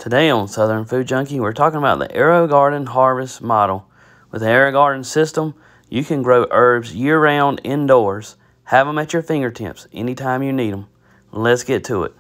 Today on Southern Food Junkie, we're talking about the AeroGarden harvest model. With the AeroGarden system, you can grow herbs year-round indoors. Have them at your fingertips anytime you need them. Let's get to it.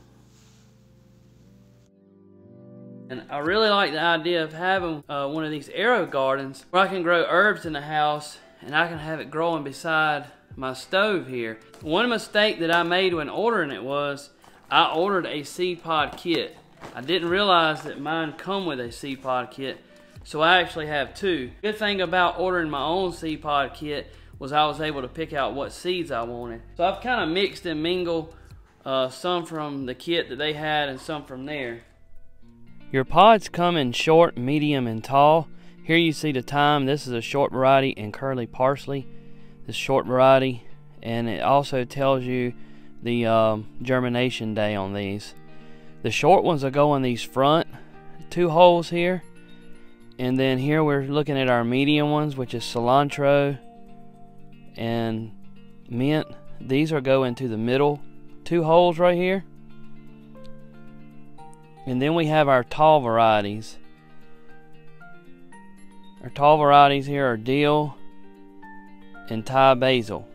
And I really like the idea of having one of these AeroGardens where I can grow herbs in the house and I can have it growing beside my stove here. One mistake that I made when ordering it was I ordered a seed pod kit. I didn't realize that mine come with a seed pod kit, so I actually have two. Good thing about ordering my own seed pod kit was I was able to pick out what seeds I wanted. So I've kind of mixed and mingled some from the kit that they had and some from there. Your pods come in short, medium, and tall. Here you see the time. This is a short variety and curly parsley. This short variety, and it also tells you the germination day on these. The short ones will go in these front two holes here, and then here we're looking at our medium ones, which is cilantro and mint. These will go into the middle two holes right here. And then we have our tall varieties. Our tall varieties here are dill and Thai basil.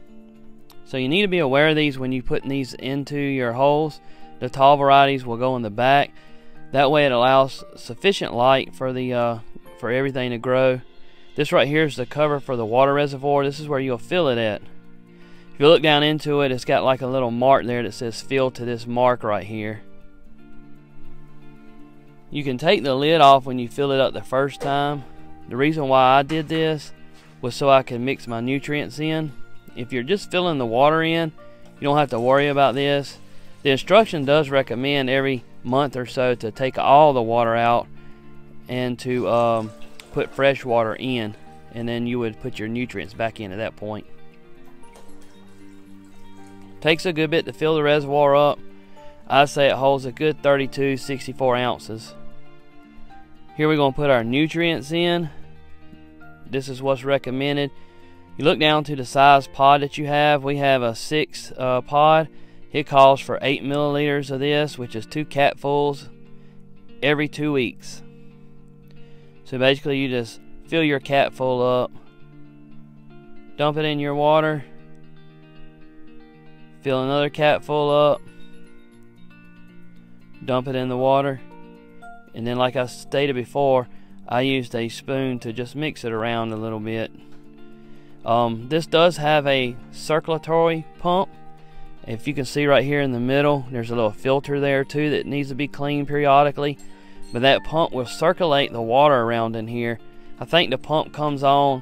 So you need to be aware of these when you put these into your holes. The tall varieties will go in the back. That way it allows sufficient light for the for everything to grow. This right here is the cover for the water reservoir. This is where you'll fill it at. If you look down into it, it's got like a little mark there that says fill to this mark right here. You can take the lid off when you fill it up the first time. The reason why I did this was so I could mix my nutrients in. If you're just filling the water in, you don't have to worry about this. The instruction does recommend every month or so to take all the water out and to put fresh water in, and then you would put your nutrients back in at that point. Takes a good bit to fill the reservoir up. I say it holds a good 64 ounces. Here we're going to put our nutrients in. This is what's recommended. You look down to the size pod that you have. We have a 6 pod. It calls for 8 milliliters of this, which is 2 catfuls every 2 weeks. So basically you just fill your catful up, dump it in your water, fill another catful up, dump it in the water, and then like I stated before, I used a spoon to just mix it around a little bit. This does have a circulatory pump. If you can see right here in the middle, there's a little filter there too that needs to be cleaned periodically. But that pump will circulate the water around in here. I think the pump comes on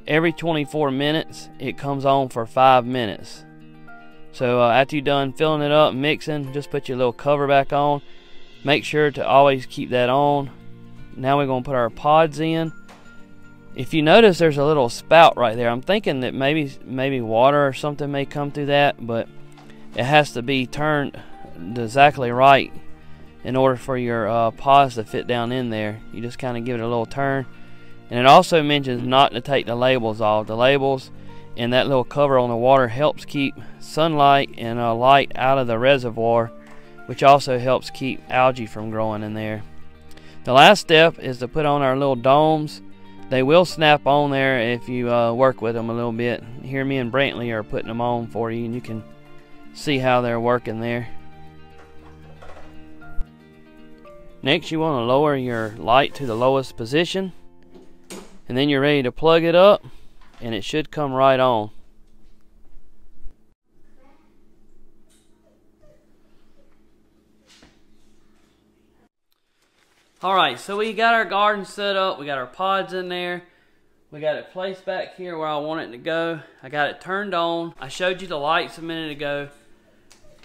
every 24 minutes. It comes on for 5 minutes. So after you're done filling it up, mixing, just put your little cover back on. Make sure to always keep that on. Now we're going to put our pods in. If you notice, there's a little spout right there. I'm thinking that maybe water or something may come through that, but it has to be turned exactly right in order for your pods to fit down in there. You just kind of give it a little turn. And it also mentions not to take the labels off. The labels and that little cover on the water helps keep sunlight and light out of the reservoir, which also helps keep algae from growing in there. The last step is to put on our little domes. They will snap on there if you work with them a little bit. Here me and Brantley are putting them on for you, and you can see how they're working there. Next, you want to lower your light to the lowest position, and then you're ready to plug it up, and it should come right on. Alright, so we got our garden set up. We got our pods in there. We got it placed back here where I want it to go. I got it turned on. I showed you the lights a minute ago.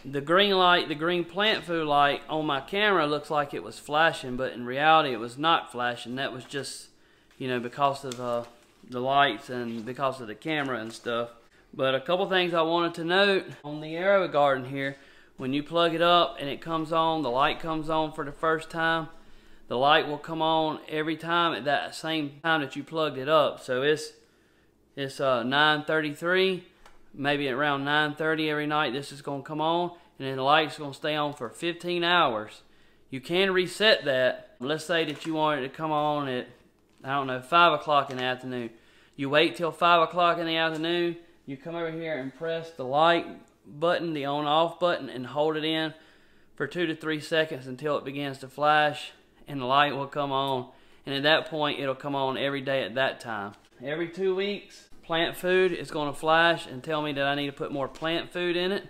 The green light, the green plant food light on my camera looks like it was flashing, but in reality it was not flashing. That was just, you know, because of the lights and because of the camera and stuff. But a couple things I wanted to note on the AeroGarden here. When you plug it up and it comes on, the light comes on for the first time. The light will come on every time at that same time that you plugged it up. So it's 9:33, maybe around 9:30 every night this is going to come on, and then the light's going to stay on for 15 hours. You can reset that. Let's say that you want it to come on at, I don't know, 5 o'clock in the afternoon. You wait till 5 o'clock in the afternoon, you come over here and press the light button, the on-off button, and hold it in for 2 to 3 seconds until it begins to flash, and the light will come on. And at that point, it'll come on every day at that time. Every 2 weeks, plant food is going to flash and tell me that I need to put more plant food in it.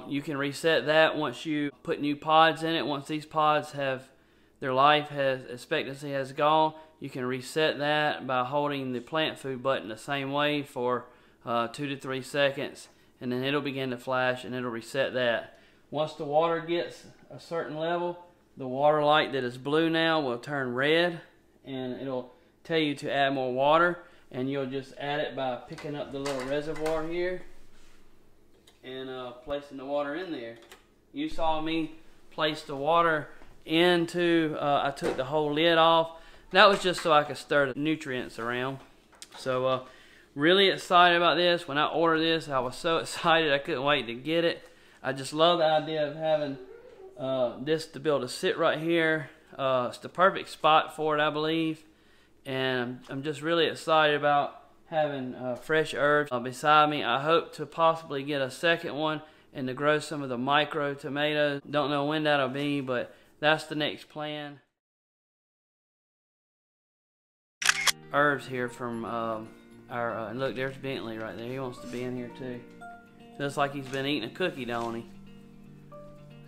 You can reset that once you put new pods in it. Once these pods have, their life expectancy has gone, you can reset that by holding the plant food button the same way for 2 to 3 seconds, and then it'll begin to flash and it'll reset that. Once the water gets a certain level, the water light that is blue now will turn red, and it'll tell you to add more water, and you'll just add it by picking up the little reservoir here and placing the water in there. You saw me place the water into, I took the whole lid off. That was just so I could stir the nutrients around. So really excited about this. When I ordered this, I was so excited I couldn't wait to get it. I just love the idea of having this to be able to sit right here. It's the perfect spot for it, I believe. And I'm just really excited about having fresh herbs beside me. I hope to possibly get a second one and to grow some of the micro tomatoes. Don't know when that'll be, but that's the next plan. Herbs here from our, look, there's Bentley right there. He wants to be in here too. Looks like he's been eating a cookie, don't he?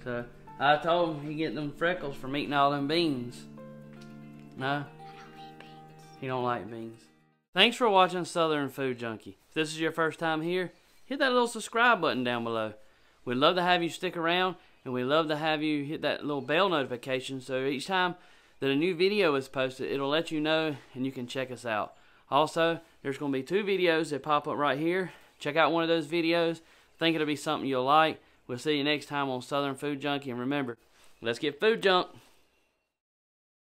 So I told him he get them freckles from eating all them beans. No? He don't like beans. Thanks for watching Southern Food Junkie. If this is your first time here, hit that little subscribe button down below. We'd love to have you stick around, and we'd love to have you hit that little bell notification so each time that a new video is posted, it'll let you know and you can check us out. Also, there's going to be 2 videos that pop up right here. Check out one of those videos. Think it'll be something you'll like. We'll see you next time on Southern Food Junkie, and remember, let's get food junk.